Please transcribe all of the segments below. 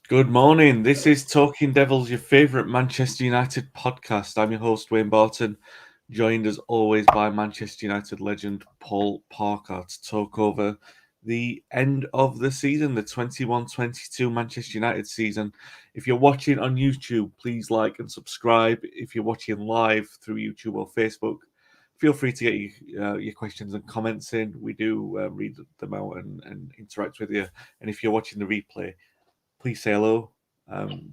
Good morning. This is Talking Devils, your favourite Manchester United podcast. I'm your host, Wayne Barton, joined as always by Manchester United legend Paul Parker to talk over the end of the season, the 21-22 Manchester United season. If you're watching on YouTube, please like and subscribe. If you're watching live through YouTube or Facebook, feel free to get your questions and comments in. We do read them out and interact with you. And if you're watching the replay, please say hello.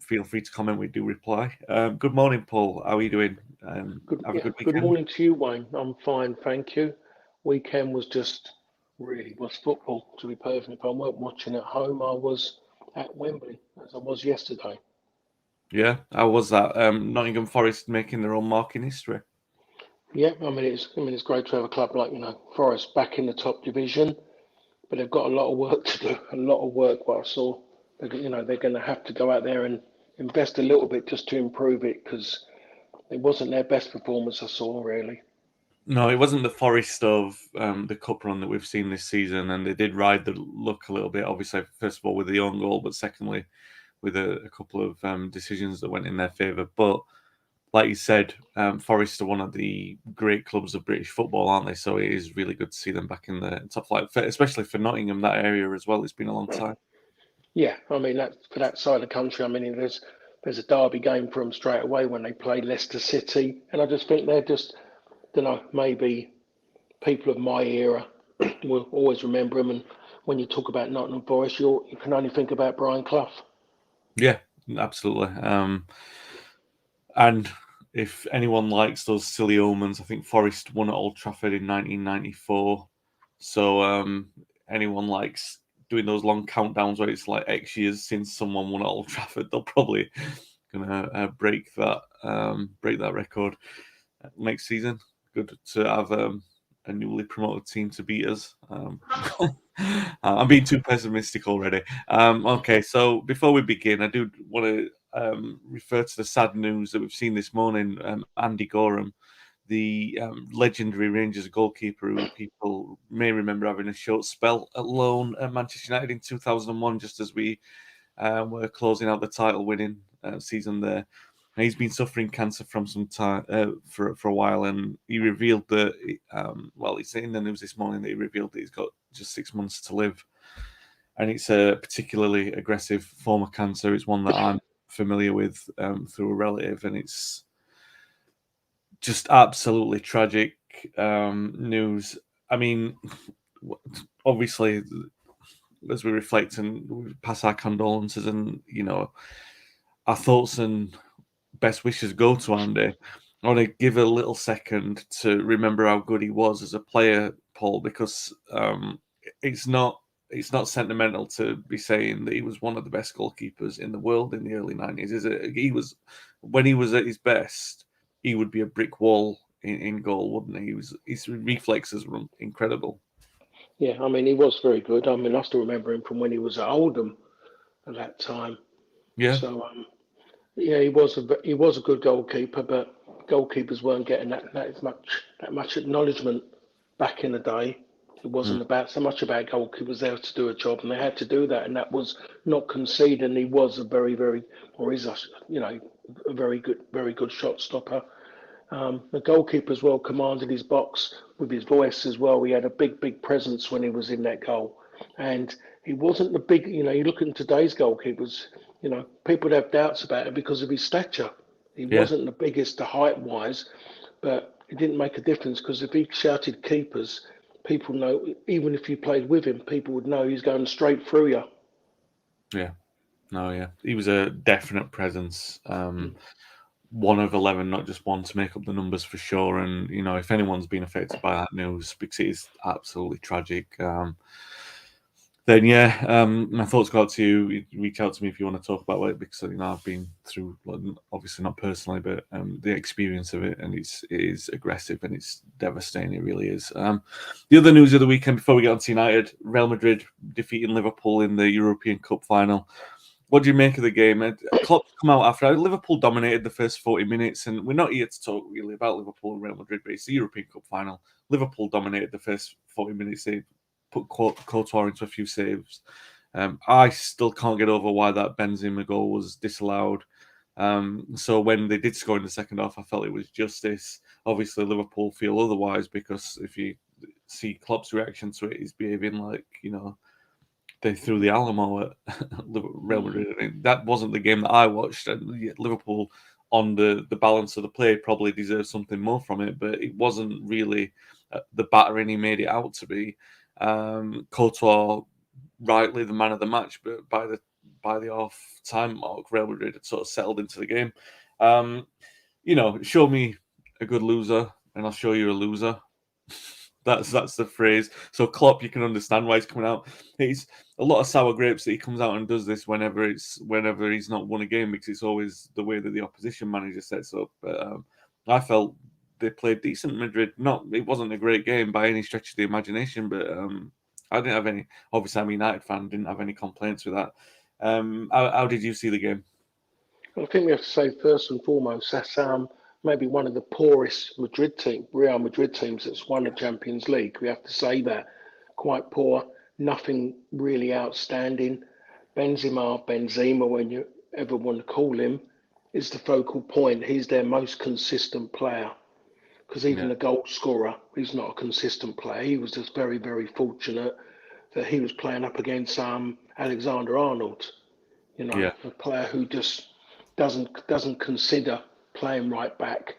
Feel free to comment. We do reply. Good morning, Paul. How are you doing? Have a good Good weekend. morning to you, Wayne. I'm fine, thank you. Weekend was just really was football, to be perfect. If I weren't watching at home, I was at Wembley as I was yesterday. Yeah, how was that? Nottingham Forest making their own mark in history. Yeah, it's great to have a club like Forest back in the top division, but they've got a lot of work to do. A lot of work. What I saw, they're going to have to go out there and invest a little bit just to improve it because it wasn't their best performance I saw really. No, it wasn't the Forest of the cup run that we've seen this season, and they did ride the luck a little bit. Obviously, first of all with the own goal, but secondly with a couple of decisions that went in their favour. But like you said, Forest are one of the great clubs of British football, aren't they? So it is really good to see them back in the top flight, especially for Nottingham, that area as well. It's been a long time. Yeah, that for that side of the country. There's a derby game for them straight away when they play Leicester City, and I just think they're just, don't know, maybe people of my era will always remember them. And when you talk about Nottingham Forest, you can only think about Brian Clough. Yeah, absolutely. And if anyone likes those silly omens, I think Forest won at Old Trafford in 1994. So anyone likes doing those long countdowns where it's like X years since someone won at Old Trafford, they'll probably gonna break that record next season. Good to have a newly promoted team to beat us. I'm being too pessimistic already. Okay, so before we begin, I do want to refer to the sad news that we've seen this morning. Andy Gorham, the legendary Rangers goalkeeper, who people may remember having a short spell at loan at Manchester United in 2001, just as we were closing out the title-winning season there. And he's been suffering cancer from some time for a while, and he revealed that. It's in the news this morning that he revealed that he's got just 6 months to live, and it's a particularly aggressive form of cancer. It's one that I'm familiar with through a relative, and it's just absolutely tragic news. I mean, obviously, as we reflect and we pass our condolences, and our thoughts and best wishes go to Andy. I want to give a little second to remember how good he was as a player, Paul, because it's not sentimental to be saying that he was one of the best goalkeepers in the world in the early 90s, is it? He was, when he was at his best, he would be a brick wall in goal, wouldn't he? His reflexes were incredible. Yeah, he was very good. I still remember him from when he was at Oldham at that time. Yeah, So yeah, he was a good goalkeeper, but goalkeepers weren't getting that much acknowledgement back in the day. It mm, wasn't about so much about goalkeepers there to do a job, and they had to do that, and that was not conceding. He was a very, very, or is a a very good shot stopper. The goalkeeper as well commanded his box with his voice as well. He had a big, big presence when he was in that goal, and he wasn't the big. You look at today's goalkeepers. People would have doubts about it because of his stature. He yeah. wasn't the biggest, the height wise, but it didn't make a difference because if he shouted keepers, people know. Even if you played with him, people would know he's going straight through you. Yeah. No, yeah. He was a definite presence. One of 11, not just one, to make up the numbers for sure. And, if anyone's been affected by that news, because it is absolutely tragic, then, yeah, my thoughts go out to you. Reach out to me if you want to talk about it, because, I've been through, obviously not personally, but the experience of it, and it is aggressive and it's devastating. It really is. The other news of the weekend, before we get on to United, Real Madrid defeating Liverpool in the European Cup final. What do you make of the game? Klopp's come out after Liverpool dominated the first 40 minutes, and we're not here to talk really about Liverpool and Real Madrid, but it's the European Cup final. Liverpool dominated the first 40 minutes. They put Courtois into a few saves, I still can't get over why that Benzema goal was disallowed. So when they did score in the second half, I felt it was justice. Obviously, Liverpool feel otherwise because if you see Klopp's reaction to it, he's behaving like, they threw the Alamo at Real Madrid. That wasn't the game that I watched. And Liverpool, on the balance of the play, probably deserved something more from it, but it wasn't really the battering he made it out to be. Courtois, rightly the man of the match, but by the off time mark, Real Madrid had sort of settled into the game. Show me a good loser, and I'll show you a loser. That's the phrase. So Klopp, you can understand why he's coming out. He's a lot of sour grapes that he comes out and does this whenever he's not won a game, because it's always the way that the opposition manager sets up. But I felt they played decent. Madrid. It wasn't a great game by any stretch of the imagination, but I didn't have any. Obviously, I'm a United fan. Didn't have any complaints with that. How did you see the game? I think we have to say first and foremost that's maybe one of the poorest Real Madrid teams that's won the Champions League. We have to say that quite poor, nothing really outstanding. Benzema, when you ever want to call him, is the focal point. He's their most consistent player. Because even the goal scorer, he's not a consistent player. He was just very, very fortunate that he was playing up against Alexander Arnold. A player who just doesn't consider playing right back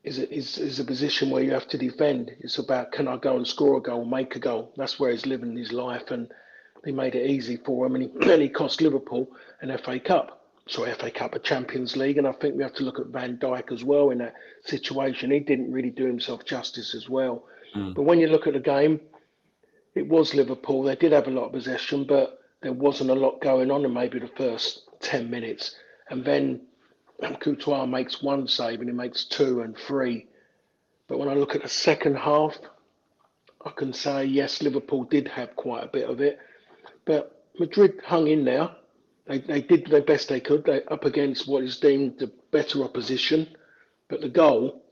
is a position where you have to defend. It's about, can I go and score a goal, make a goal? That's where he's living his life, and they made it easy for him, and he cost Liverpool an a Champions League, and I think we have to look at Van Dijk as well in that situation. He didn't really do himself justice as well. But when you look at the game, it was Liverpool. They did have a lot of possession, but there wasn't a lot going on in maybe the first 10 minutes. And then Courtois makes one save and he makes two and three. But when I look at the second half, I can say, yes, Liverpool did have quite a bit of it. But Madrid hung in there. They did the best they could. They up against what is deemed the better opposition. But the goal,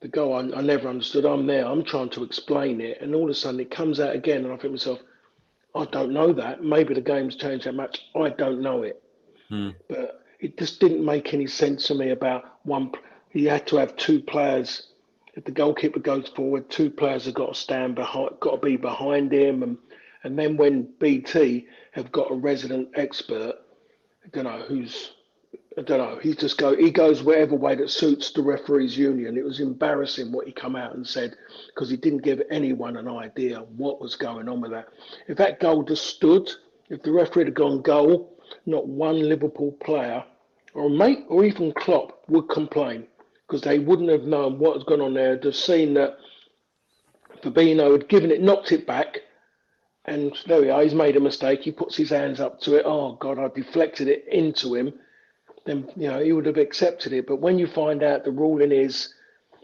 I never understood. I'm there, I'm trying to explain it. And all of a sudden it comes out again. And I think to myself, I don't know that. Maybe the game's changed that much. I don't know it. But it just didn't make any sense to me about one. He had to have two players. If the goalkeeper goes forward, two players have got to stand behind, got to be behind him. And then when BT have got a resident expert, I don't know. He goes whatever way that suits the referees union. It was embarrassing what he come out and said, because he didn't give anyone an idea what was going on with that. If that goal just stood, if the referee had gone goal, not one Liverpool player or mate or even Klopp would complain, because they wouldn't have known what was going on there. They've seen that Fabinho had given it, knocked it back, and there we are. He's made a mistake. He puts his hands up to it. Oh God, I deflected it into him. Then he would have accepted it. But when you find out the ruling is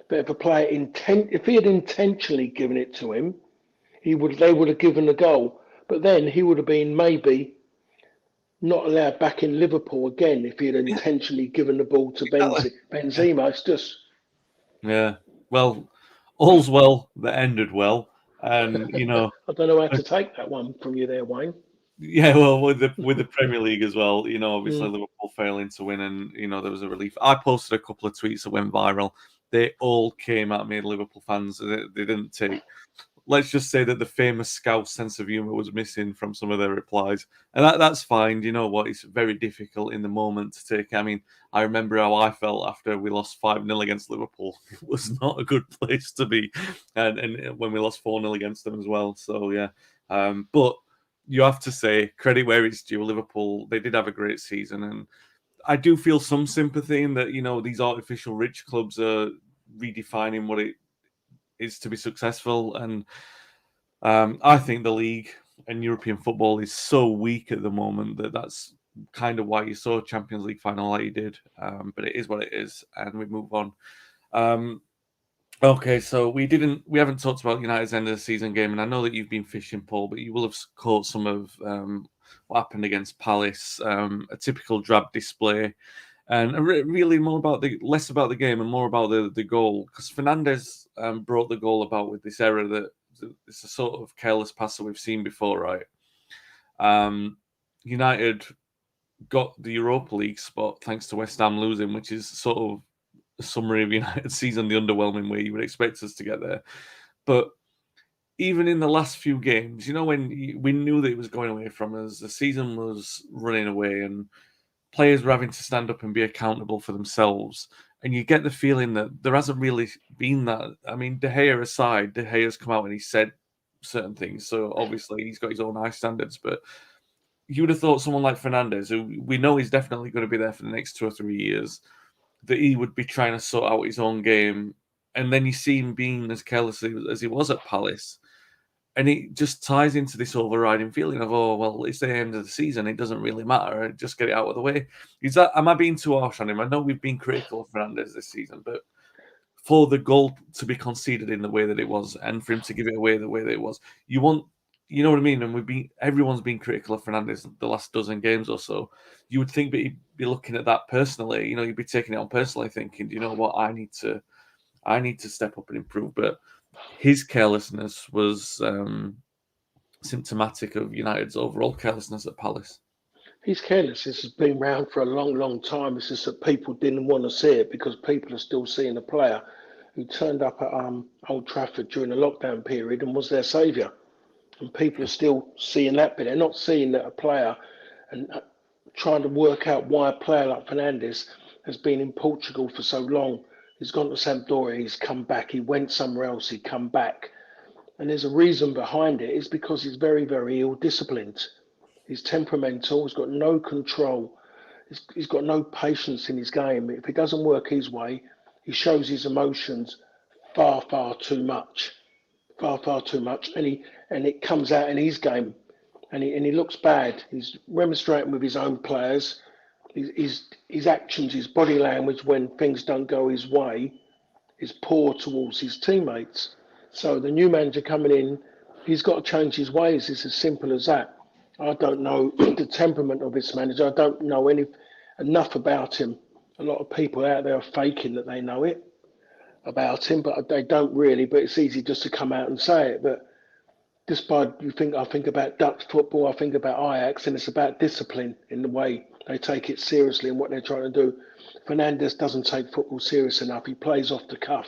that if a player if he had intentionally given it to him, they would have given the goal. But then he would have been maybe not allowed back in Liverpool again if he had intentionally given the ball to Benzema. It's just Well, all's well that ended well, and I don't know how to take that one from you there, Wayne. Yeah, well, with the Premier League as well, obviously Liverpool failing to win, and there was a relief. I posted a couple of tweets that went viral. They all came at me, Liverpool fans. They didn't take. Let's just say that the famous Scouse sense of humour was missing from some of their replies, and that's fine. You know what? It's very difficult in the moment to take. I mean, I remember how I felt after we lost 5-0 against Liverpool. It was not a good place to be, and when we lost 4-0 against them as well. So yeah, but you have to say credit where it's due. Liverpool, they did have a great season, and I do feel some sympathy in that these artificial rich clubs are redefining what it is to be successful, and I think the league and European football is so weak at the moment that that's kind of why you saw a Champions League final like you did. But it is what it is, and we move on. Okay, so we haven't talked about United's end of the season game, and I know that you've been fishing, Paul, but you will have caught some of what happened against Palace, a typical drab display, and really less about the game and more about the goal, because Fernandes brought the goal about with this error that it's a sort of careless pass that we've seen before, right? United got the Europa League spot thanks to West Ham losing, which is sort of a summary of United's season, the underwhelming way you would expect us to get there. But even in the last few games, when we knew that it was going away from us, the season was running away, and players were having to stand up and be accountable for themselves. And you get the feeling that there hasn't really been that. I mean, De Gea aside, De Gea's come out and he said certain things. So obviously he's got his own high standards. But you would have thought someone like Fernandes, who we know is definitely going to be there for the next 2 or 3 years, that he would be trying to sort out his own game. And then you see him being as careless as he was at Palace. And it just ties into this overriding feeling of, oh, well, it's the end of the season. It doesn't really matter. Just get it out of the way. Am I being too harsh on him? I know we've been critical of Fernandes this season, but for the goal to be conceded in the way that it was and for him to give it away the way that it was, you know what I mean? And everyone's been critical of Fernandes the last dozen games or so. You would think that he'd be looking at that personally. You'd be taking it on personally, thinking, do you know what? I need to step up and improve. But his carelessness was symptomatic of United's overall carelessness at Palace. He's careless. This has been around for a long, long time. It's just that people didn't want to see it because people are still seeing a player who turned up at Old Trafford during the lockdown period and was their saviour. And people are still seeing that bit. They're not seeing that a player and trying to work out why a player like Fernandes has been in Portugal for so long. He's gone to Sampdoria, he's come back, he went somewhere else, he come back. And there's a reason behind it. It's because he's very, very ill disciplined. He's temperamental. He's got no control. He's got no patience in his game. If it doesn't work his way, he shows his emotions far, far too much, far, far too much, and it comes out in his game, and he looks bad. He's remonstrating with his own players. His actions, his body language when things don't go his way, is poor towards his teammates. So the new manager coming in, he's got to change his ways. It's as simple as that. I don't know the temperament of this manager. I don't know enough about him. A lot of people out there are faking that they know it about him, but they don't really. But it's easy just to come out and say it. But just by I think about Dutch football, I think about Ajax, and it's about discipline in the way they take it seriously and what they're trying to do. Fernandes doesn't take football serious enough. He plays off the cuff.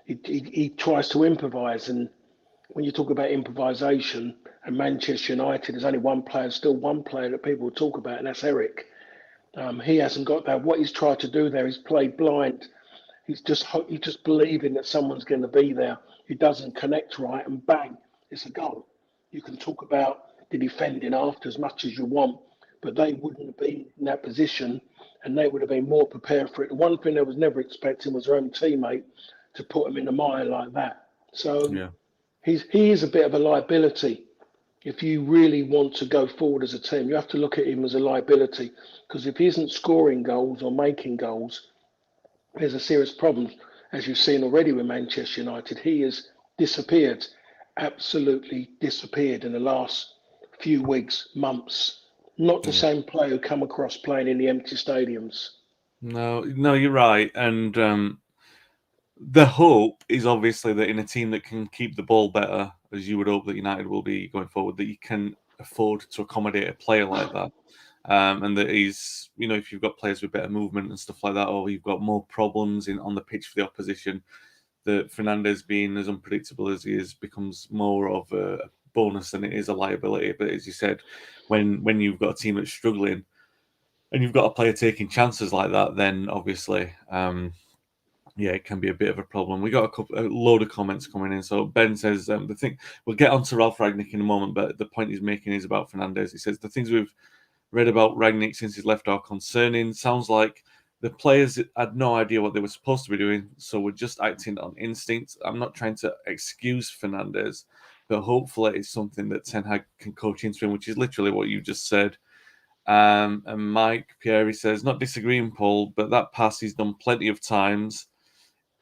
He tries to improvise, and when you talk about improvisation and Manchester United, there's only still one player that people talk about, and that's Eric. He hasn't got that. What he's tried to do there is play blind. He's just believing that someone's going to be there. He doesn't connect right, and bang, it's a goal. You can talk about the defending after as much as you want, but they wouldn't have been in that position, and they would have been more prepared for it. The one thing they was never expecting was their own teammate to put him in the mire like that. So Yeah. he is a bit of a liability. If you really want to go forward as a team, you have to look at him as a liability, because if he isn't scoring goals or making goals, there's a serious problem. As you've seen already with Manchester United, he has disappeared, absolutely disappeared in the last few weeks, months. Not the Yeah. same player who come across playing in the empty stadiums. No, you're right. And the hope is obviously that in a team that can keep the ball better, as you would hope that United will be going forward, that you can afford to accommodate a player like that. And that he's, if you've got players with better movement and stuff like that, or you've got more problems on the pitch for the opposition, that Fernandes being as unpredictable as he is becomes more of a bonus than it is a liability. But as you said, when you've got a team that's struggling and you've got a player taking chances like that, then obviously, yeah, it can be a bit of a problem. We got a load of comments coming in. So Ben says the thing we'll get on to Ralf Rangnick in a moment, but the point he's making is about Fernandes. He says the things we've read about Rangnick since he's left are concerning. Sounds like the players had no idea what they were supposed to be doing, so we're just acting on instinct. I'm not trying to excuse Fernandes, but hopefully it's something that Ten Hag can coach into him, which is literally what you just said. And Mike Pieri says, not disagreeing, Paul, but that pass he's done plenty of times.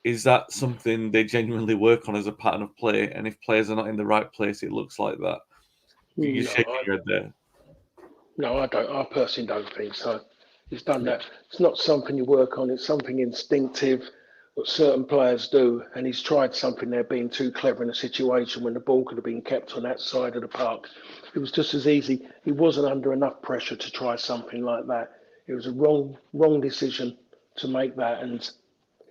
Is that something they genuinely work on as a pattern of play? And if players are not in the right place, it looks like that. You're No, shaking your head there. no, I don't. I personally don't think so. He's done that. It's not something you work on. It's something instinctive. what certain players do, and he's tried something there, being too clever in a situation when the ball could have been kept on that side of the park. It was just as easy. He wasn't under enough pressure to try something like that. It was a wrong decision to make that, and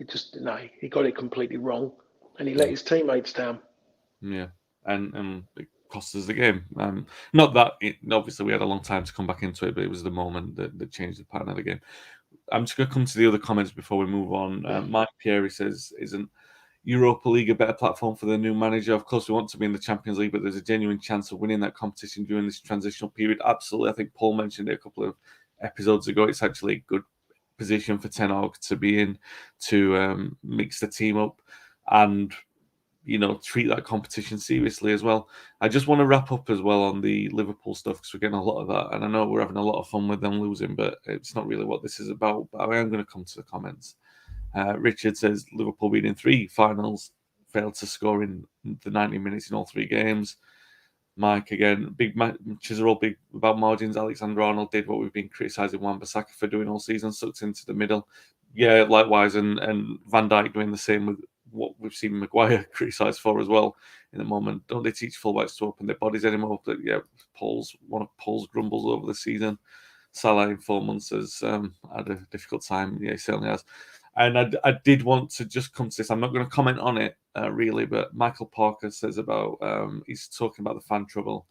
it just no, he got it completely wrong, and he let his teammates down. Yeah, and it cost us the game. Not that obviously we had a long time to come back into it, but it was the moment that changed the pattern of the game. I'm just going to come to the other comments before we move on. Mike Pieri says, "Isn't Europa League a better platform for the new manager? Of course, we want to be in the Champions League, but there's a genuine chance of winning that competition during this transitional period." Absolutely, I think Paul mentioned it a couple of episodes ago. It's actually a good position for Ten Hag to be in to mix the team up and treat that competition seriously as well. I just want to wrap up as well on the Liverpool stuff because we're getting a lot of that, and I know we're having a lot of fun with them losing, but it's not really what this is about. But I am going to come to the comments. Richard says Liverpool being in 3 finals, failed to score in the 90 minutes in all 3 games. Mike again, big matches are all big about margins. Alexander Arnold did what we've been criticising Wan-Bissaka for doing all season, sucked into the middle. Yeah, likewise, and Van Dijk doing the same with what we've seen Maguire criticised for as well in the moment. Don't they teach fullbacks to open their bodies anymore? But yeah, one of Paul's grumbles over the season. Salah in 4 months has had a difficult time. Yeah, he certainly has. And I did want to just come to this. I'm not going to comment on it really, but Michael Parker says about he's talking about the fan trouble.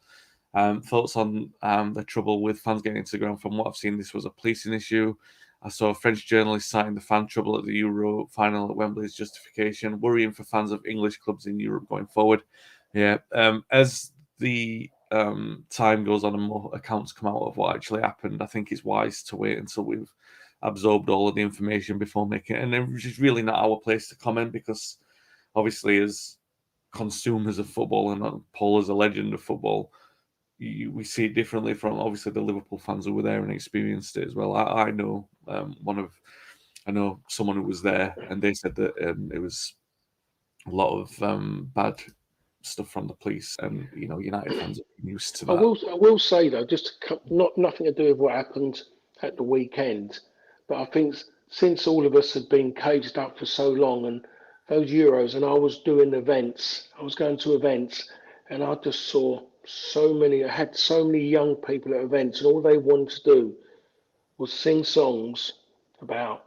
Thoughts on the trouble with fans getting into the ground. From what I've seen, this was a policing issue. I saw a French journalist citing the fan trouble at the Euro final at Wembley as justification, worrying for fans of English clubs in Europe going forward. Yeah, as the time goes on and more accounts come out of what actually happened, I think it's wise to wait until we've absorbed all of the information before making it. And it's really not our place to comment because obviously as consumers of football and Paul as a legend of football, we see it differently from obviously the Liverpool fans who were there and experienced it as well. I know I know someone who was there, and they said that it was a lot of bad stuff from the police, and United fans are used to that. I will say though, just not nothing to do with what happened at the weekend, but I think since all of us had been caged up for so long, and those Euros, and I was doing events, I was going to events, and I just saw I had so many young people at events, and all they wanted to do was sing songs about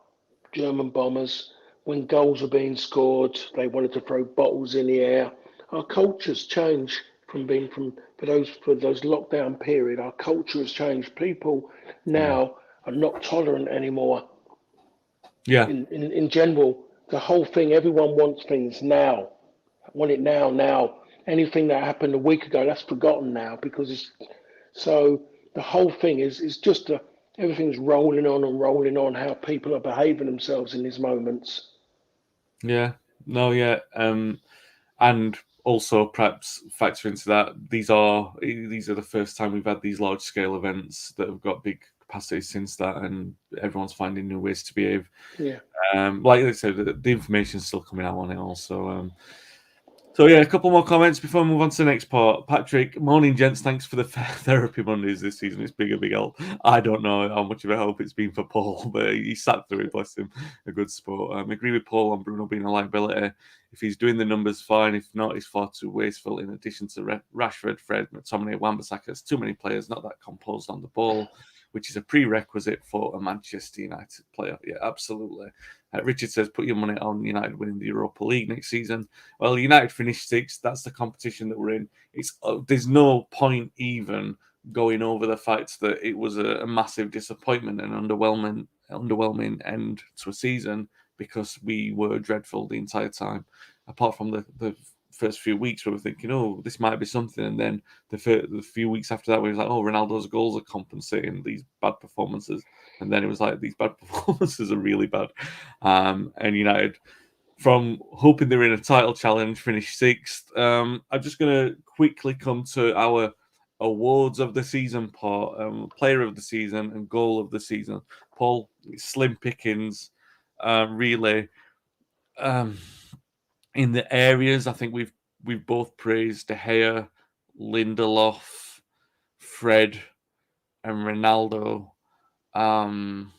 German bombers. When goals were being scored, they wanted to throw bottles in the air. Our culture's changed from being from for those lockdown period. Our culture has changed. People Yeah, now are not tolerant anymore. yeah, In general, the whole thing. Everyone wants things now. I want it now. Now, anything that happened a week ago, that's forgotten now because it's so. The whole thing is just everything's rolling on and rolling on. How people are behaving themselves in these moments. yeah. No, yeah. And also perhaps factor into that these are the first time we've had these large scale events that have got big capacity since that, and everyone's finding new ways to behave. Yeah. Like I said, the information's still coming out on it also. So yeah, a couple more comments before we move on to the next part. Patrick, morning gents, thanks for the therapy Mondays this season. It's been a big help. I don't know how much of a help it's been for Paul, but he sat through it, bless him. A good sport. Agree with Paul on Bruno being a liability. If he's doing the numbers, fine. If not, he's far too wasteful. In addition to Rashford, Fred, McTominay, Wan-Bissaka, too many players not that composed on the ball, which is a prerequisite for a Manchester United player. Yeah, absolutely. Richard says, put your money on United winning the Europa League next season. Well, United finished 6th. That's the competition that we're in. There's no point even going over the fact that it was a massive disappointment and underwhelming end to a season because we were dreadful the entire time. Apart from the first few weeks where we're thinking, oh, this might be something, and then the few weeks after that, we was like, oh, Ronaldo's goals are compensating these bad performances, and then it was like these bad performances are really bad, and United, from hoping they're in a title challenge, finished 6th. I'm just going to quickly come to our awards of the season part, player of the season and goal of the season. Paul, slim pickings, really. Um, in the areas, I think we've both praised De Gea, Lindelof, Fred, and Ronaldo. Um,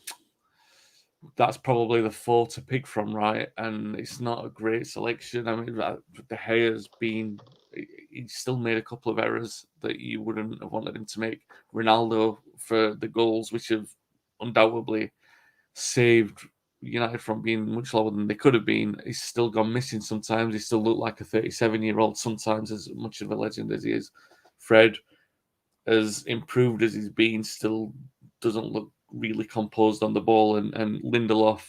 that's probably the 4 to pick from, right? And it's not a great selection. I mean, De Gea's been. He still made a couple of errors that you wouldn't have wanted him to make. Ronaldo for the goals, which have undoubtedly saved United from being much lower than they could have been. He's still gone missing sometimes. He still looked like a 37-year-old sometimes, as much of a legend as he is. Fred, as improved as he's been, still doesn't look really composed on the ball. And Lindelof,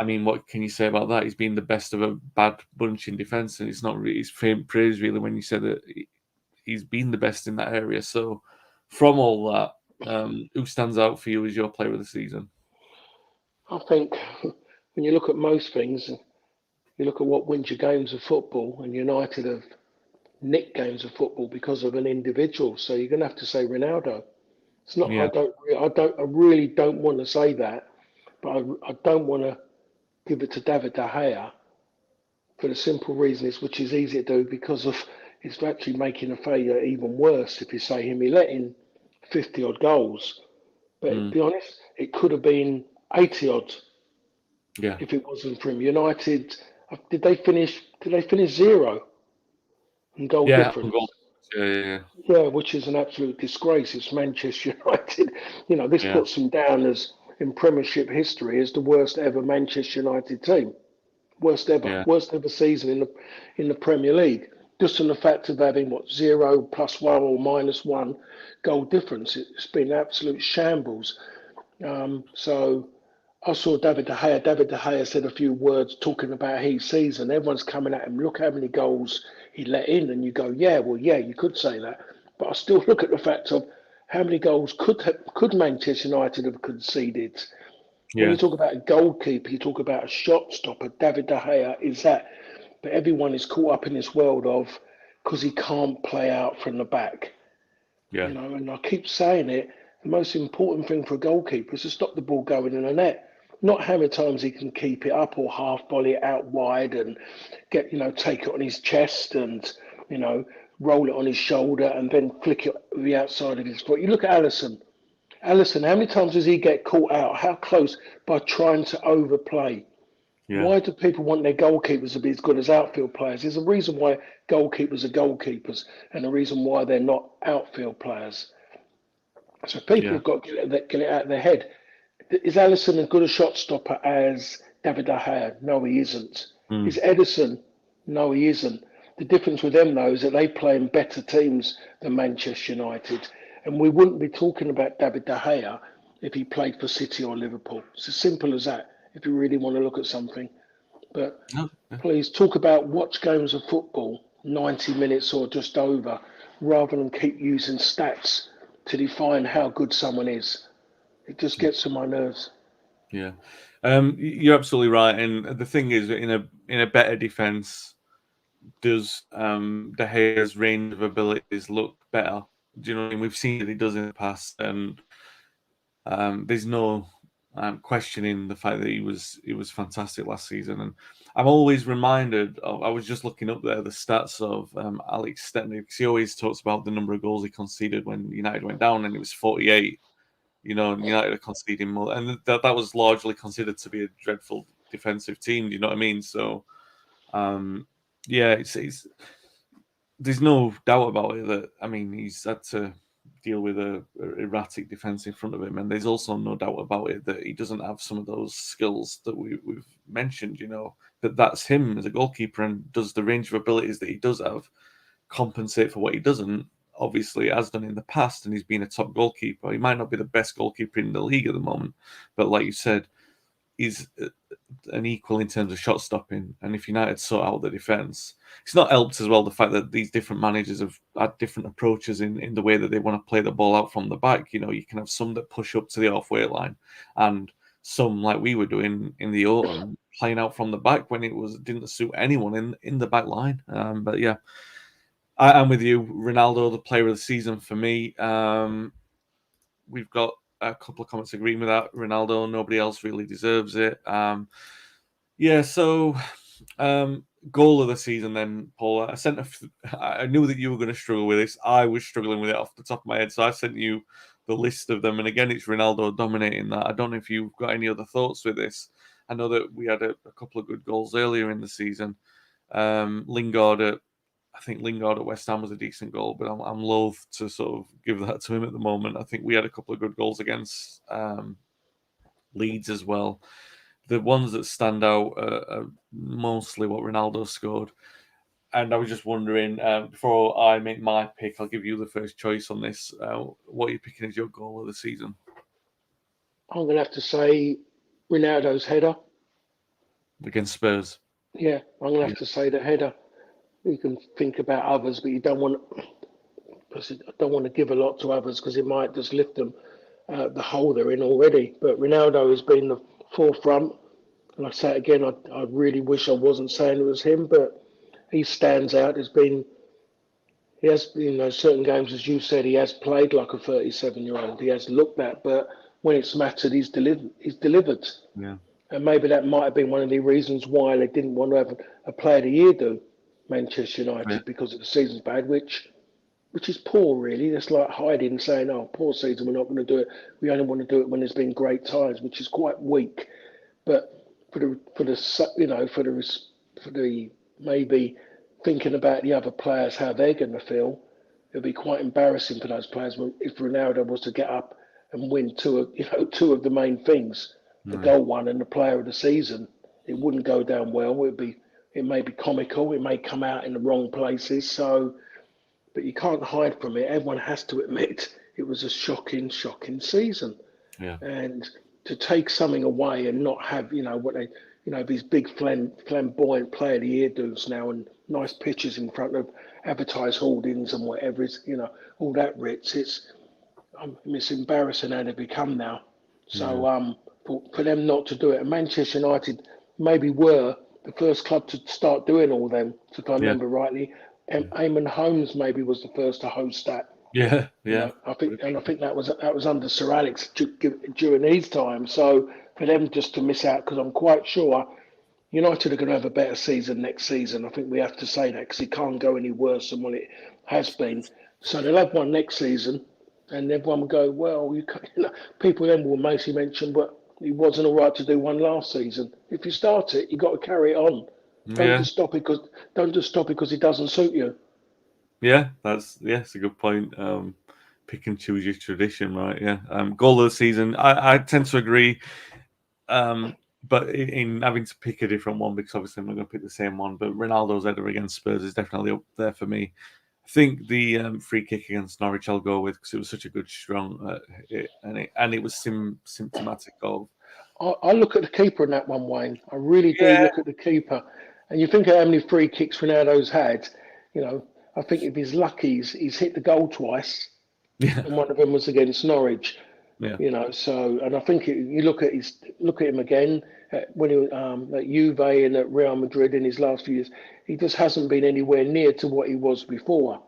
I mean, what can you say about that? He's been the best of a bad bunch in defence, and it's not really his faint praise, really, when you say that he's been the best in that area. So, from all that, who stands out for you as your player of the season? I think when you look at most things, you look at what wins your games of football, and United have nicked games of football because of an individual. So you're going to have to say Ronaldo. It's not. Yeah, I really don't want to say that, but I don't want to give it to David De Gea for the simple reason is, which is easy to do because of it's actually making a failure even worse if you say him. He let in 50 odd goals, but to mm, be honest, it could have been 80 odd yeah, if it wasn't for him. United, did they finish? Did they finish zero in goal yeah, on goal. difference? Yeah, Yeah, which is an absolute disgrace. It's Manchester United. This yeah, puts them down as in Premiership history as the worst ever Manchester United team. yeah, Worst ever season in the Premier League. Just on the fact of having what 0 +1 or -1 goal difference, it's been absolute shambles. So I saw David De Gea. David De Gea said a few words talking about his season. Everyone's coming at him. Look how many goals he let in, and you go, yeah, well, yeah, you could say that, but I still look at the fact of how many goals could Manchester United have conceded. When you yeah, talk about a goalkeeper, you talk about a shot stopper. David De Gea is that, but everyone is caught up in this world of because he can't play out from the back. yeah, And I keep saying it. The most important thing for a goalkeeper is to stop the ball going in the net. Not how many times he can keep it up or half volley it out wide and get, take it on his chest and, you know, roll it on his shoulder and then flick it the outside of his foot. You look at Allison. Allison, how many times does he get caught out? How close by trying to overplay? yeah, Why do people want their goalkeepers to be as good as outfield players? There's a reason why goalkeepers are goalkeepers and a reason why they're not outfield players. So people yeah, have got to get it out of their head. Is Allison as good a shot stopper as David De Gea? No, he isn't. mm, Is Edison? No, he isn't. The difference with them, though, is that they play in better teams than Manchester United. And we wouldn't be talking about David De Gea if he played for City or Liverpool. It's as simple as that, if you really want to look at something. But no, yeah, please talk about watch games of football, 90 minutes or just over, rather than keep using stats to define how good someone is. It just gets on my nerves. yeah. You're absolutely right, and the thing is, in a better defense, does De Gea's range of abilities look better? Do you know what I mean? We've seen that he does in the past, and there's no questioning the fact that he was fantastic last season. And I'm always reminded of. I was just looking up there the stats of Alex Stepney because he always talks about the number of goals he conceded when United went down, and it was 48. And United are conceding more, and that was largely considered to be a dreadful defensive team. Do you know what I mean? So, um, yeah, it's there's no doubt about it that I mean he's had to deal with a erratic defense in front of him, and there's also no doubt about it that he doesn't have some of those skills that we've mentioned. That's him as a goalkeeper, and does the range of abilities that he does have compensate for what he doesn't? Obviously, has done in the past, and he's been a top goalkeeper. He might not be the best goalkeeper in the league at the moment, but like you said, he's an equal in terms of shot stopping. And if United sort out the defence, it's not helped as well the fact that these different managers have had different approaches in the way that they want to play the ball out from the back. You can have some that push up to the halfway line, and some like we were doing in the autumn, playing out from the back when didn't suit anyone in the back line. But yeah, I'm with you. Ronaldo, the player of the season for me. We've got a couple of comments agreeing with that. Ronaldo, nobody else really deserves it. Yeah, so goal of the season then, Paul. I knew that you were going to struggle with this. I was struggling with it off the top of my head, so I sent you list of them. And again, it's Ronaldo dominating that. I don't know if you've got any other thoughts with this. I know that we had a couple of good goals earlier in the season. I think Lingard at West Ham was a decent goal, but I'm loath to sort of give that to him at the moment. I think we had a couple of good goals against Leeds as well. The ones that stand out are mostly what Ronaldo scored. And I was just wondering, before I make my pick, I'll give you the first choice on this. What are you picking as your goal of the season? I'm going to have to say Ronaldo's header. Against Spurs? Yeah, I'm going to Yeah. have to say the header. You can think about others, but you don't want to give a lot to others because it might just lift them the hole they're in already. But Ronaldo has been the forefront, and I say it again. I really wish I wasn't saying it was him, but he stands out. He has, certain games, as you said, he has played like a 37-year-old. He has looked that, but when it's mattered, he's delivered. He's delivered. Yeah. And maybe that might have been one of the reasons why they didn't want to have a Player of the Year do Manchester United Yeah. because of the season's bad, which is poor, really. That's like hiding and saying, "Oh, poor season, we're not going to do it. We only want to do it when there's been great times," which is quite weak. But for the maybe thinking about the other players, how they're going to feel, it'll be quite embarrassing for those players if Ronaldo was to get up and win two of the main things, the Yeah. goal one and the player of the season. It wouldn't go down well. It may be comical. It may come out in the wrong places. So, but you can't hide from it. Everyone has to admit it was a shocking, shocking season. Yeah. And to take something away and not have, these big flamboyant Player of the Year dudes now and nice pictures in front of advertised hoardings and whatever is, all that Ritz. It's embarrassing how they become now. Yeah. So for them not to do it, and Manchester United maybe were the first club to start doing all them, if I Yeah. remember rightly. And Eamon Holmes maybe was the first to host that. Yeah. Yeah. I think that was under Sir Alex during his time. So for them just to miss out, because I'm quite sure United are going to have a better season next season. I think we have to say that because it can't go any worse than what it has been. So they'll have one next season, and everyone will go, well, people then will mostly mention, but it wasn't all right to do one last season. If you start it, you've got to carry it on. Don't Yeah. just stop it because it doesn't suit you. Yeah. It's a good point. Pick and choose your tradition, right? Yeah. Goal of the season. I tend to agree. But in having to pick a different one, because obviously I'm not going to pick the same one, but Ronaldo's header against Spurs is definitely up there for me. I think the free kick against Norwich I'll go with because it was such a good, strong hit, and it was symptomatic of. I look at the keeper in that one, Wayne. I really do Yeah, look at the keeper. And you think of how many free kicks Ronaldo's had. You know, I think if he's lucky, he's hit the goal twice, yeah, and one of them was against Norwich. yeah, So and I think you look at him again when he was at Juve and at Real Madrid in his last few years. He just hasn't been anywhere near to what he was before.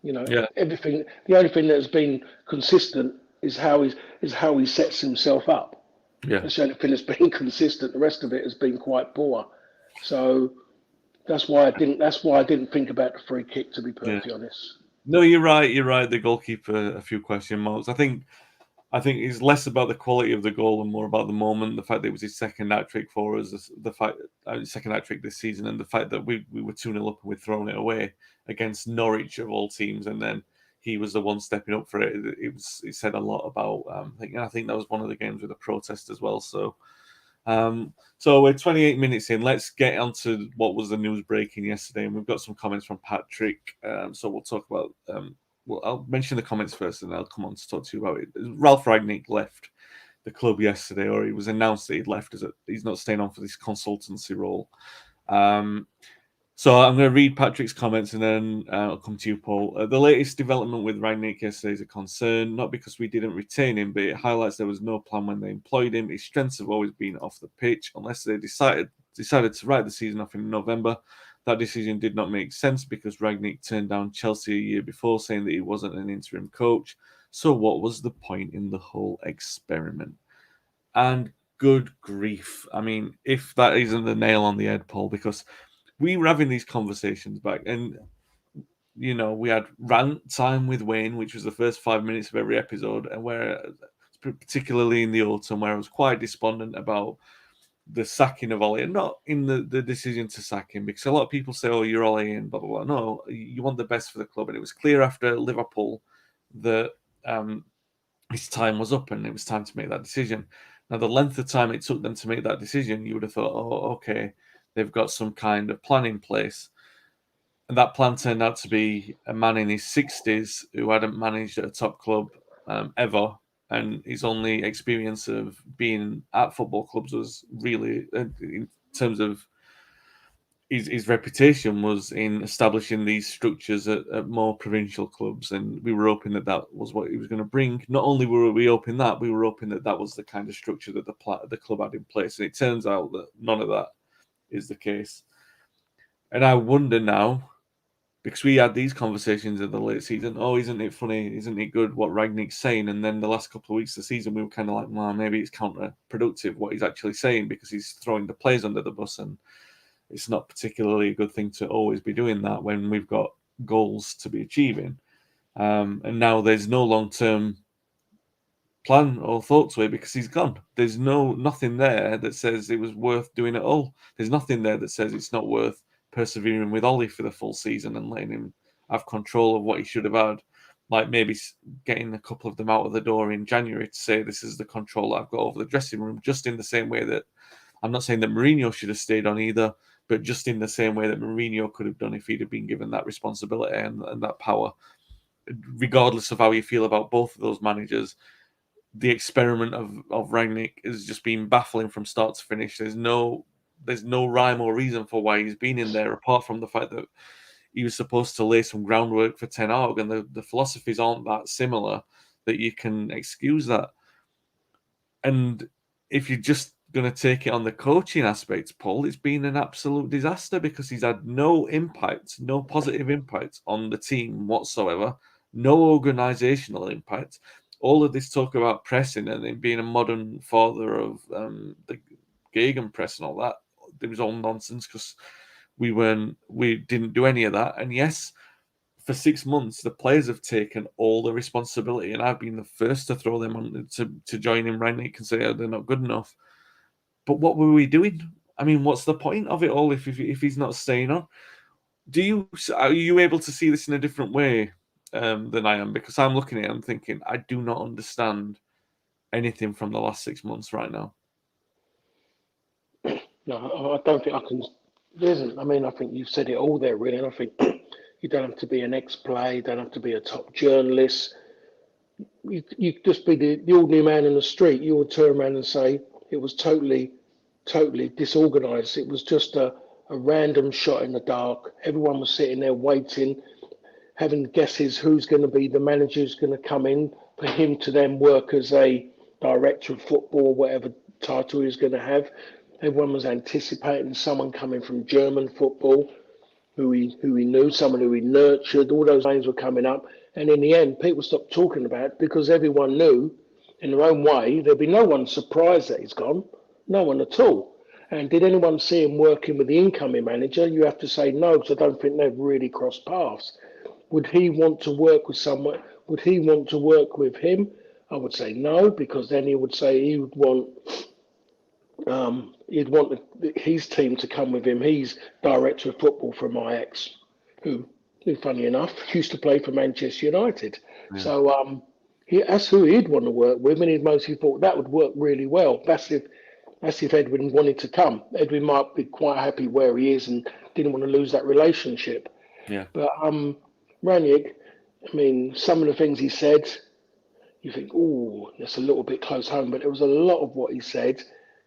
yeah, Everything. The only thing that's been consistent is how he sets himself up. yeah, That's the only thing that's been consistent. The rest of it has been quite poor. So that's why I didn't think about the free kick, to be yeah. perfectly honest. No, you're right. You're right. The goalkeeper, a few question marks. I think it's less about the quality of the goal and more about the moment. The fact that it was his second hat trick for us, the fact second hat trick this season, and the fact that we were 2-0 up and we'd thrown it away against Norwich of all teams, and then he was the one stepping up for it. It said a lot about. I think that was one of the games with a protest as well. So we're 28 minutes in. Let's get on to what was the news breaking yesterday, and we've got some comments from Patrick. So we'll talk about. Well, I'll mention the comments first, and I'll come on to talk to you about it. Ralf Rangnick left the club yesterday, or it was announced that he'd left he's not staying on for this consultancy role. So I'm going to read Patrick's comments and then I'll come to you, Paul. The latest development with Rangnick yesterday is a concern, not because we didn't retain him, but it highlights there was no plan when they employed him. His strengths have always been off the pitch, unless they decided to write the season off in November. That decision did not make sense because Rangnick turned down Chelsea a year before, saying that he wasn't an interim coach. So what was the point in the whole experiment? And good grief. I mean, if that isn't the nail on the head, Paul, because we were having these conversations back, and we had rant time with Wayne, which was the first 5 minutes of every episode, and where, particularly in the autumn, where I was quite despondent about the sacking of Ollie, and not in the decision to sack him, because a lot of people say, "Oh, you're Ollie," and blah blah blah. No, you want the best for the club, and it was clear after Liverpool that his time was up, and it was time to make that decision. Now, the length of time it took them to make that decision, you would have thought, "Oh, okay, they've got some kind of plan in place." And that plan turned out to be a man in his 60s who hadn't managed at a top club ever. And his only experience of being at football clubs was really, in terms of his reputation, was in establishing these structures at more provincial clubs. And we were hoping that was what he was going to bring. Not only were we hoping that, we were hoping that was the kind of structure that the club had in place. And it turns out that none of that is the case. And I wonder now, because we had these conversations in the late season. Oh, isn't it funny? Isn't it good what Rangnick's saying? And then the last couple of weeks of the season, we were kind of like, well, maybe it's counterproductive what he's actually saying, because he's throwing the players under the bus, and it's not particularly a good thing to always be doing that when we've got goals to be achieving. And now there's no long-term plan or thought to it because he's gone. There's nothing there that says it was worth doing at all. There's nothing there that says it's not worth persevering with Ollie for the full season and letting him have control of what he should have had. Like maybe getting a couple of them out of the door in January to say, this is the control I've got over the dressing room, just in the same way that I'm not saying that Mourinho should have stayed on either, but just in the same way that Mourinho could have done if he'd have been given that responsibility and that power. Regardless of how you feel about both of those managers, the experiment of Rangnick has just been baffling from start to finish. There's no rhyme or reason for why he's been in there, apart from the fact that he was supposed to lay some groundwork for Ten Hag, and the philosophies aren't that similar that you can excuse that. And if you're just going to take it on the coaching aspects, Paul, it's been an absolute disaster because he's had no impact, no positive impact on the team whatsoever, no organisational impact. All of this talk about pressing and him being a modern father of the gegenpress and all that, it was all nonsense because we didn't do any of that. And yes, for 6 months, the players have taken all the responsibility, and I've been the first to throw them on to join in Rangnick and say, oh, they're not good enough. But what were we doing? I mean, what's the point of it all if he's not staying on? Are you able to see this in a different way than I am? Because I'm looking at it and thinking, I do not understand anything from the last 6 months right now. No, I don't think I can. There isn't. I mean, I think you've said it all there, really. And I think you don't have to be an ex-player, you don't have to be a top journalist. You just be the ordinary man in the street. You would turn around and say it was totally disorganised. It was just a random shot in the dark. Everyone was sitting there waiting, having guesses who's going to be the manager who's going to come in for him to then work as a director of football, whatever title he's going to have. Everyone was anticipating someone coming from German football who he knew, someone who he nurtured. All those names were coming up. And in the end, people stopped talking about it because everyone knew in their own way there'd be no one surprised that he's gone. No one at all. And did anyone see him working with the incoming manager? You have to say no, because I don't think they've really crossed paths. Would he want to work with someone? Would he want to work with him? I would say no, because then he would say he would want he'd want his team to come with him. He's director of football from Ajax, who funny enough, used to play for Manchester United. Yeah. So that's who he'd want to work with, and he thought that would work really well. That's if Edwin wanted to come. Edwin might be quite happy where he is and didn't want to lose that relationship. Yeah. But Rangnick, I mean, some of the things he said, you think, oh, that's a little bit close home. But there was a lot of what he said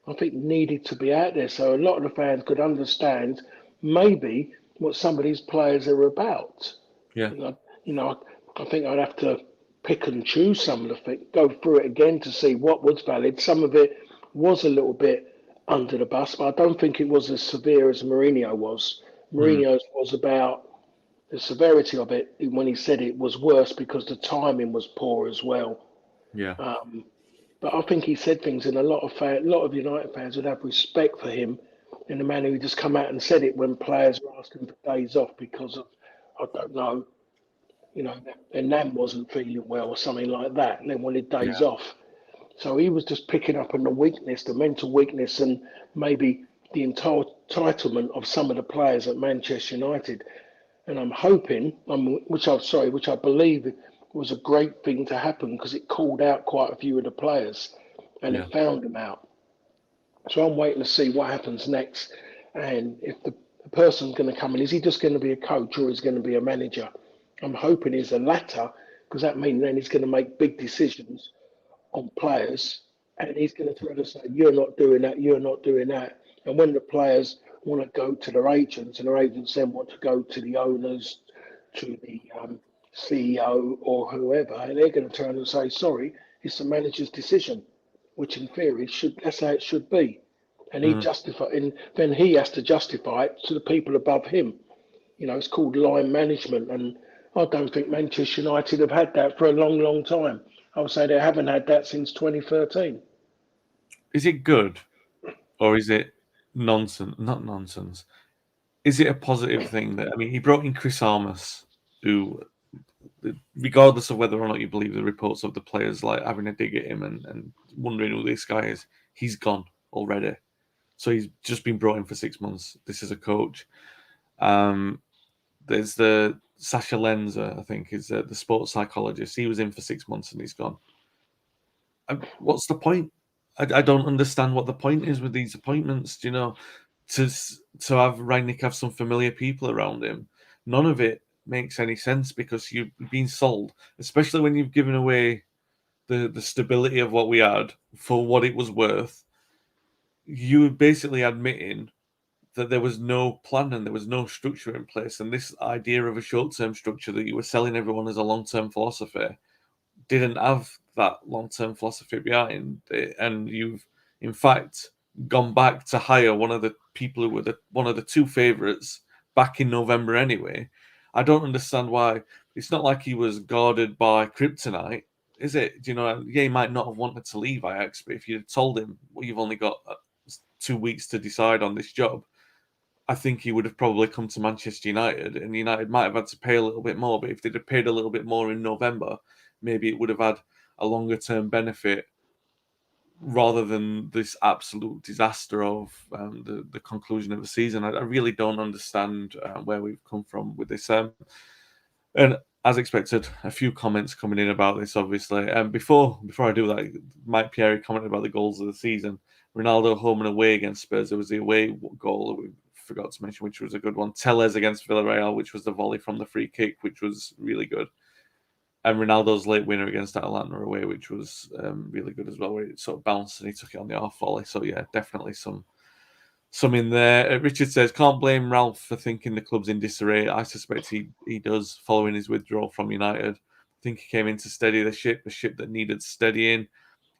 I think needed to be out there so a lot of the fans could understand maybe what some of these players are about. Yeah. I think I'd have to pick and choose some of the things, go through it again to see what was valid. Some of it was a little bit under the bus, but I don't think it was as severe as Mourinho was. Mourinho's was about the severity of it. When he said it was worse because the timing was poor as well. Yeah. But I think he said things, and a lot of United fans would have respect for him in the man who just come out and said it when players were asking for days off because of, I don't know, their nan wasn't feeling well or something like that, and they wanted days Yeah. off. So he was just picking up on the weakness, the mental weakness, and maybe the entitlement of some of the players at Manchester United. And I'm hoping, which I believe was a great thing to happen because it called out quite a few of the players, and Yeah. it found them out. So I'm waiting to see what happens next, and if the person's going to come in, is he just going to be a coach or is he going to be a manager? I'm hoping he's the latter because that means then he's going to make big decisions on players, and he's going to try to say, "You're not doing that. You're not doing that." And when the players want to go to their agents, and their agents then want to go to the owners, to the CEO or whoever, and they're going to turn and say, "Sorry, it's the manager's decision," which in theory should that's how it should be. And Mm. and then he has to justify it to the people above him. It's called line management, and I don't think Manchester United have had that for a long, long time. I would say they haven't had that since 2013. Is it good or is it nonsense? Not nonsense. Is it a positive thing that, I mean, he brought in Chris Armas, who, regardless of whether or not you believe the reports of the players like having a dig at him and wondering who this guy is, he's gone already. So he's just been brought in for 6 months. This is a coach. There's the Sasha Lenza, I think, is the sports psychologist. He was in for 6 months and he's gone. What's the point? I don't understand what the point is with these appointments. To have Rangnick have some familiar people around him, none of it makes any sense because you've been sold, especially when you've given away the stability of what we had for what it was worth. You were basically admitting that there was no plan and there was no structure in place, and this idea of a short-term structure that you were selling everyone as a long-term philosophy didn't have that long-term philosophy behind it, and you've in fact gone back to hire one of the people who were one of the two favourites back in November anyway. I don't understand why. It's not like he was guarded by kryptonite, is it? Yeah, he might not have wanted to leave Ajax, but if you'd told him, well, you've only got 2 weeks to decide on this job, I think he would have probably come to Manchester United, and United might have had to pay a little bit more. But if they'd have paid a little bit more in November, maybe it would have had a longer term benefit rather than this absolute disaster of the conclusion of the season. I really don't understand where we've come from with this. And as expected, a few comments coming in about this, obviously. Before I do that, Mike Pieri commented about the goals of the season. Ronaldo home and away against Spurs. There was the away goal that we forgot to mention, which was a good one. Tellez against Villarreal, which was the volley from the free kick, which was really good. And Ronaldo's late winner against Atalanta away, which was really good as well, where it sort of bounced and he took it on the off volley. So yeah, definitely some in there. Richard says, can't blame Ralf for thinking the club's in disarray. I suspect he does, following his withdrawal from United. I think he came in to steady the ship that needed steadying.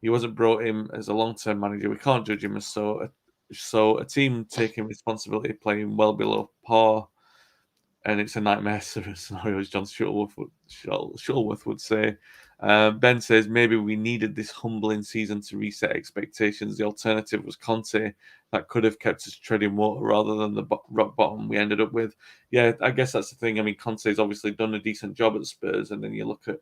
He wasn't brought in as a long-term manager. We can't judge him as so. So a team taking responsibility, playing well below par, and it's a nightmare scenario, as John Shuttleworth would say. Ben says, maybe we needed this humbling season to reset expectations. The alternative was Conte. That could have kept us treading water rather than the rock bottom we ended up with. Yeah, I guess that's the thing. I mean, Conte's obviously done a decent job at Spurs, and then you look at,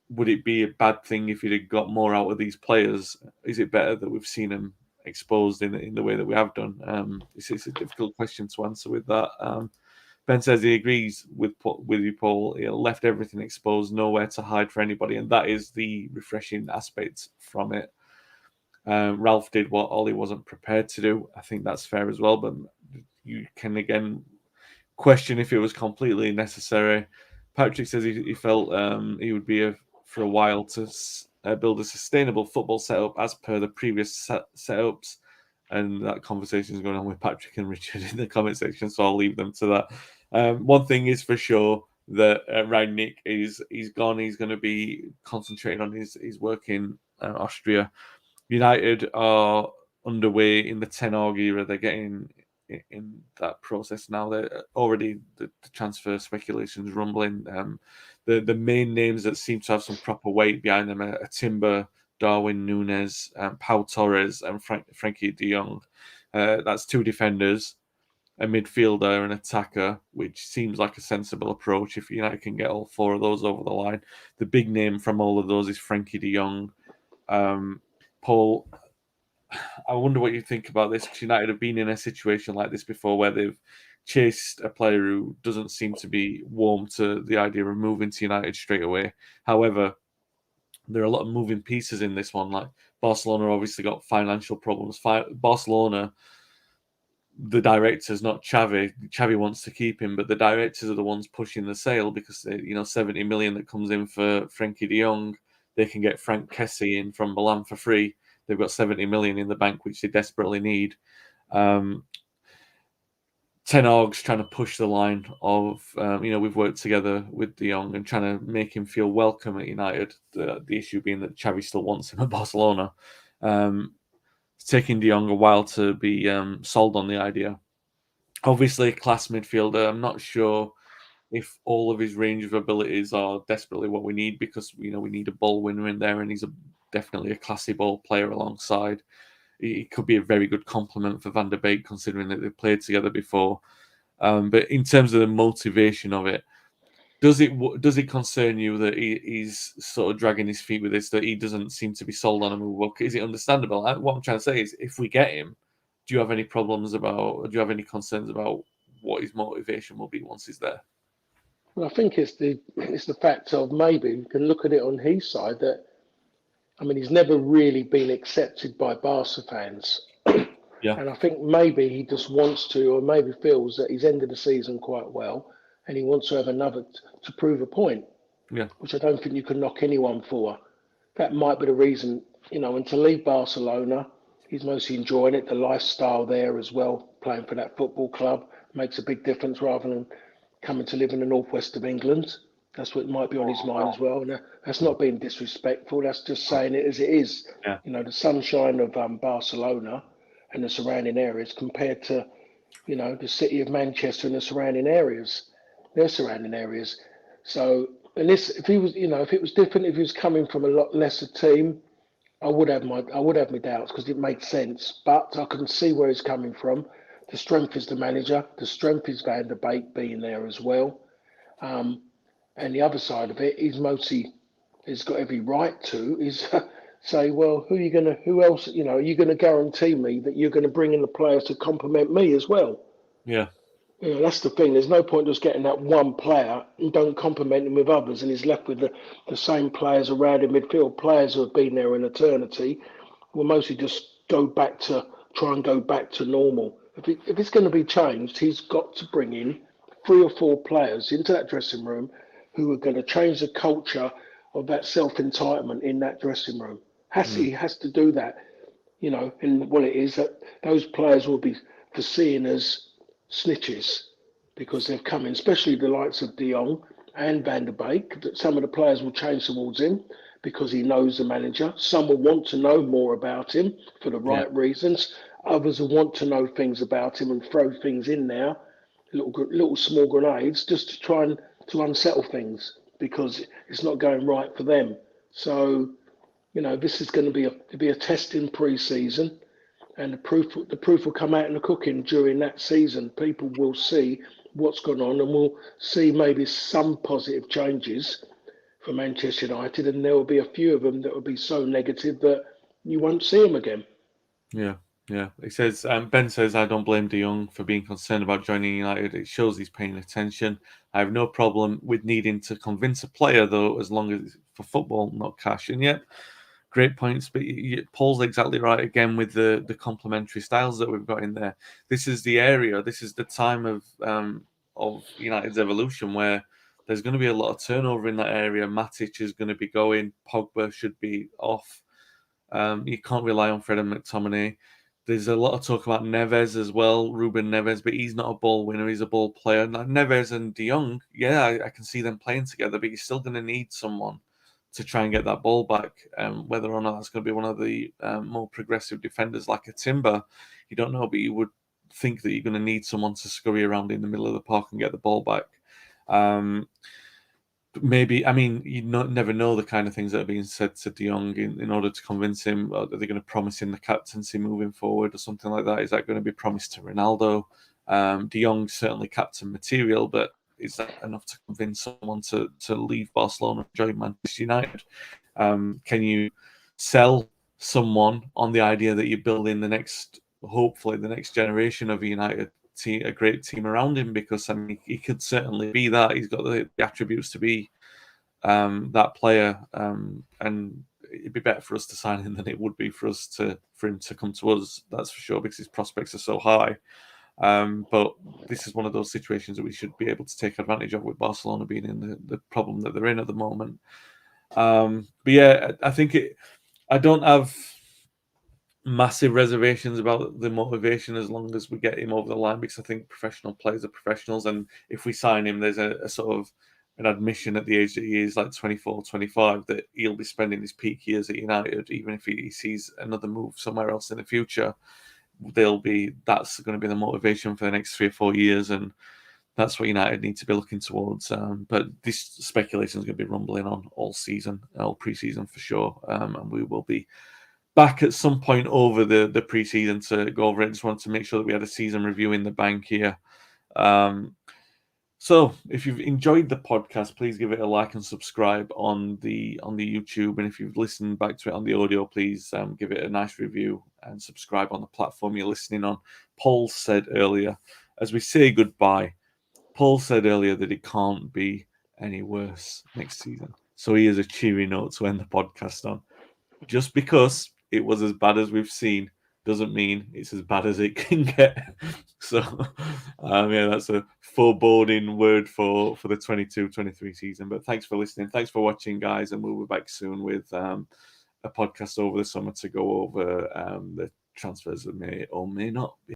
would it be a bad thing if he'd have got more out of these players? Is it better that we've seen them exposed in the way that we have done? It's a difficult question to answer with that. Ben says he agrees with you, Paul. He left everything exposed, nowhere to hide for anybody, and that is the refreshing aspect from it. Ralf did what Ollie wasn't prepared to do. I think that's fair as well, but you can again question if it was completely necessary. Patrick says he felt he would be for a while to build a sustainable football setup as per the previous setups. And that conversation is going on with Patrick and Richard in the comment section, so I'll leave them to that. One thing is for sure that Rangnick he's gone. He's going to be concentrating on his work in Austria. United are underway in the Ten Hag era. They're getting in that process now. They're already the transfer speculations rumbling. The main names that seem to have some proper weight behind them are Timber, Darwin Núñez, Pau Torres, and Frankie de Jong. That's two defenders. a midfielder, an attacker, which seems like a sensible approach if United can get all 4 of those over the line. The big name from all of those is Frankie de Jong. Paul, I wonder what you think about this, because United have been in a situation like this before where they've chased a player who doesn't seem to be warm to the idea of moving to United straight away. However, there are a lot of moving pieces in this one. Like Barcelona obviously got financial problems. Barcelona, the directors, not Xavi. Xavi wants to keep him, but the directors are the ones pushing the sale because 70 million that comes in for Frankie de Jong, they can get Frank Kessie in from Milan for free. They've got 70 million in the bank, which they desperately need. Ten Hag's trying to push the line of, we've worked together with De Jong and trying to make him feel welcome at United. The issue being that Xavi still wants him at Barcelona. It's taking De Jong a while to be sold on the idea. Obviously, class midfielder. I'm not sure if all of his range of abilities are desperately what we need, because we need a ball winner in there, and he's definitely a classy ball player alongside. He could be a very good complement for Van der Beek, considering that they've played together before. But in terms of the motivation of it, does it concern you that he's sort of dragging his feet with this, that he doesn't seem to be sold on a move? Well, is it understandable? What I'm trying to say is, if we get him, do you have any concerns about what his motivation will be once he's there? Well, I think it's the fact of, maybe you can look at it on his side, that he's never really been accepted by Barca fans. Yeah. And I think maybe he just wants to, or maybe feels that he's ended the season quite well, and he wants to have another to prove a point. Yeah. Which I don't think you can knock anyone for. That might be the reason, and to leave Barcelona, he's mostly enjoying it. The lifestyle there as well, playing for that football club, makes a big difference rather than coming to live in the northwest of England. That's what might be on his mind as well. And that's not being disrespectful. That's just saying it as it is. Yeah. The sunshine of Barcelona and the surrounding areas compared to, the city of Manchester and the surrounding areas, their surrounding areas. So, and this, if he was, if it was different, if he was coming from a lot lesser team, I would have my doubts, because it makes sense. But I can see where he's coming from. The strength is the manager. The strength is Van der Beek being there as well. And the other side of it, he's got every right to, is say, well, who else, are you going to guarantee me that you're going to bring in the players to complement me as well? Yeah. That's the thing. There's no point just getting that one player and don't complement him with others, and he's left with the same players around in midfield, players who have been there in eternity. Will mostly just try and go back to normal. If it's going to be changed, he's got to bring in 3 or 4 players into that dressing room who are going to change the culture of that self-entitlement in that dressing room. He has to do that, and what it is, that those players will be seen as snitches because they've come in, especially the likes of De Jong and Van der Beek. That some of the players will change towards him because he knows the manager. Some will want to know more about him for the right reasons. Others will want to know things about him and throw things in there, little small grenades, just to try and to unsettle things because it's not going right for them. So, this is going to be a testing pre-season, and the proof will come out in the cooking during that season. People will see what's gone on, and we'll see maybe some positive changes for Manchester United, and there will be a few of them that will be so negative that you won't see them again. Yeah. Yeah, it says, Ben says, I don't blame De Jong for being concerned about joining United. It shows he's paying attention. I have no problem with needing to convince a player, though, as long as it's for football, not cash. And yet, great points. But Paul's exactly right again with the complementary styles that we've got in there. This is the area. This is the time of United's evolution where there's going to be a lot of turnover in that area. Matic is going to be going. Pogba should be off. You can't rely on Fred and McTominay. There's a lot of talk about Neves as well, Ruben Neves, but he's not a ball winner. He's a ball player. Now, Neves and De Jong, I can see them playing together, but you're still going to need someone to try and get that ball back. Whether or not that's going to be one of the more progressive defenders like a Timber, you don't know, but you would think that you're going to need someone to scurry around in the middle of the park and get the ball back. Maybe, you never know the kind of things that are being said to De Jong in order to convince him. Are they going to promise him the captaincy moving forward or something like that? Is that going to be promised to Ronaldo? De Jong's certainly captain material, but is that enough to convince someone to leave Barcelona and join Manchester United? Can you sell someone on the idea that you're building hopefully the next generation of a United team, a great team around him? Because I mean, he could certainly be that. He's got the attributes to be that player, and it'd be better for us to sign him than it would be for him to come to us. That's for sure, because his prospects are so high. But this is one of those situations that we should be able to take advantage of, with Barcelona being in the problem that they're in at the moment. But yeah, I think I don't have massive reservations about the motivation as long as we get him over the line, because I think professional players are professionals, and if we sign him, there's a sort of an admission at the age that he is, like 24, 25, that he'll be spending his peak years at United. Even if he sees another move somewhere else in the future, that's going to be the motivation for the next 3 or 4 years, and that's what United need to be looking towards. But this speculation is going to be rumbling on all season, all pre-season for sure, and we will be back at some point over the pre-season to go over it. Just wanted to make sure that we had a season review in the bank here. So if you've enjoyed the podcast, please give it a like and subscribe on the YouTube. And if you've listened back to it on the audio, please give it a nice review and subscribe on the platform you're listening on. Paul said earlier, as we say goodbye, Paul said earlier that it can't be any worse next season. So he has a cheery note to end the podcast on. Just because it was as bad as we've seen doesn't mean it's as bad as it can get. So, yeah, that's a foreboding word for the 22-23 season. But thanks for listening. Thanks for watching, guys. And we'll be back soon with a podcast over the summer to go over the transfers that may or may not be